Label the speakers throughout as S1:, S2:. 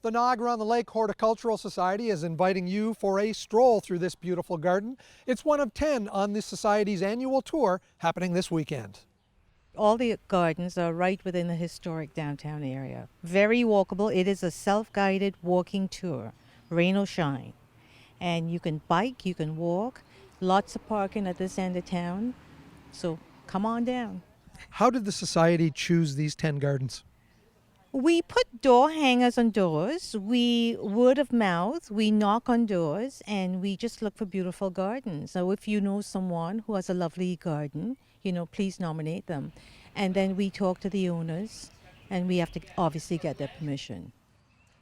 S1: The Niagara-on-the-Lake Horticultural Society is inviting you for a stroll through this beautiful garden. It's one of 10 on the Society's annual tour happening this weekend.
S2: All the gardens are right within the historic downtown area. Very walkable. It is a self-guided walking tour, rain or shine. And you can bike, you can walk, lots of parking at this end of town. So come on down.
S1: How did the Society choose these 10 gardens?
S2: We put door hangers on doors, we word of mouth, we knock on doors, and we just look for beautiful gardens. So if you know someone who has a lovely garden, please nominate them. And then we talk to the owners, and we have to obviously get their permission.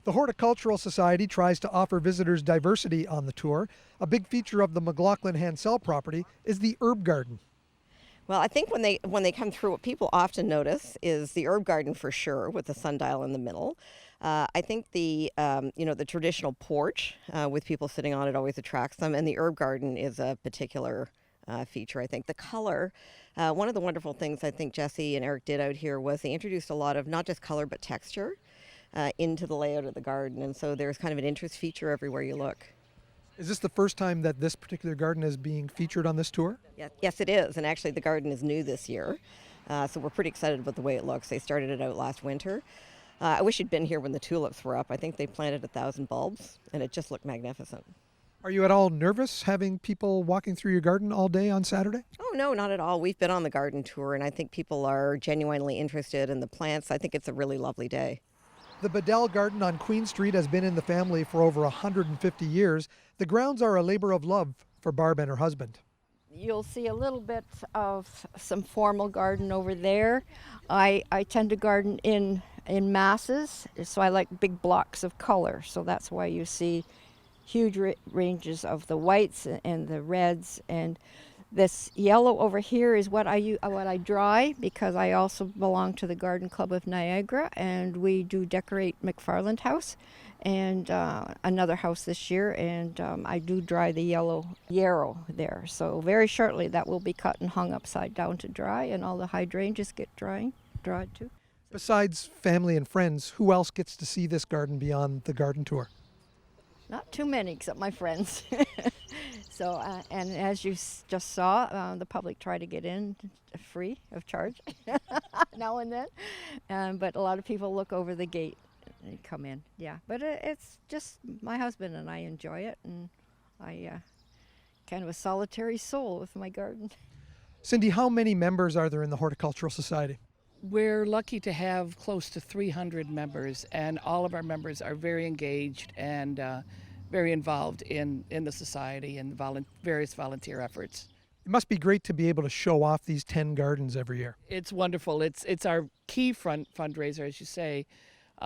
S1: The Horticultural Society tries to offer visitors diversity on the tour. A big feature of the McLaughlin-Hansell property is the herb garden.
S3: Well, I think when they come through, what people often notice is the herb garden for sure, with the sundial in the middle. I think the traditional porch with people sitting on it always attracts them, and the herb garden is a particular feature. I think the color. One of the wonderful things I think Jesse and Eric did out here was they introduced a lot of not just color but texture into the layout of the garden, and so there's kind of an interest feature everywhere you look.
S1: Is this the first time that this particular garden is being featured on this tour?
S3: Yes, it is. And actually, the garden is new this year. So we're pretty excited about the way it looks. They started it out last winter. I wish you'd been here when the tulips were up. I think they planted 1,000 bulbs, and it just looked magnificent.
S1: Are you at all nervous having people walking through your garden all day on Saturday?
S3: Oh, no, not at all. We've been on the garden tour, and I think people are genuinely interested in the plants. I think it's a really lovely day.
S1: The Bedell Garden on Queen Street has been in the family for over 150 years. The grounds are a labor of love for Barb and her husband.
S4: You'll see a little bit of some formal garden over there. I tend to garden in masses, so I like big blocks of color. So that's why you see huge ranges of the whites and the reds, and this yellow over here is what I dry, because I also belong to the Garden Club of Niagara, and we do decorate McFarland House and another house this year, and I do dry the yellow yarrow there. So very shortly that will be cut and hung upside down to dry, and all the hydrangeas get dried too.
S1: Besides family and friends, who else gets to see this garden beyond the garden tour?
S4: Not too many, except my friends. So, and as you just saw, the public try to get in free of charge now and then. But a lot of people look over the gate and come in. Yeah, but it's just my husband and I enjoy it, and I kind of a solitary soul with my garden.
S1: Cindy, how many members are there in the Horticultural Society?
S5: We're lucky to have close to 300 members, and all of our members are very engaged and very involved in the society and various volunteer efforts.
S1: It must be great to be able to show off these 10 gardens every year.
S5: It's wonderful. It's our key fundraiser, as you say.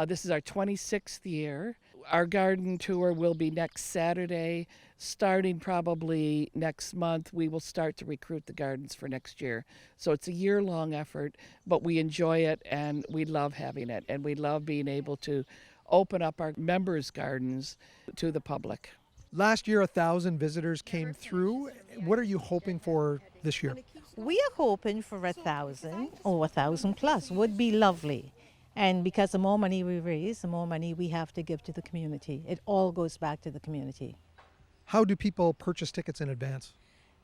S5: This is our 26th year. Our garden tour will be next Saturday. Starting probably next month, we will start to recruit the gardens for next year. So it's a year-long effort, but we enjoy it and we love having it. And we love being able to open up our members' gardens to the public.
S1: Last year, 1,000 visitors came through. What are you hoping for this year?
S2: We are hoping for 1,000 or 1,000 plus. Would be lovely. And because the more money we raise, the more money we have to give to the community. It all goes back to the community.
S1: How do people purchase tickets in advance?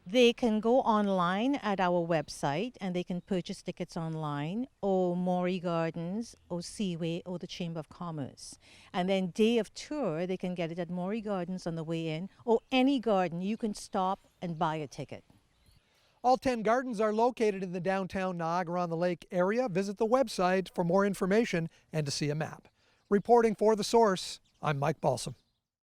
S2: They can go online at our website, and they can purchase tickets online, or Maury Gardens, or Seaway, or the Chamber of Commerce. And then day of tour, they can get it at Maury Gardens on the way in, or any garden. You can stop and buy a ticket.
S1: All 10 gardens are located in the downtown Niagara-on-the-Lake area. Visit the website for more information and to see a map. Reporting for The Source, I'm Mike Balsom.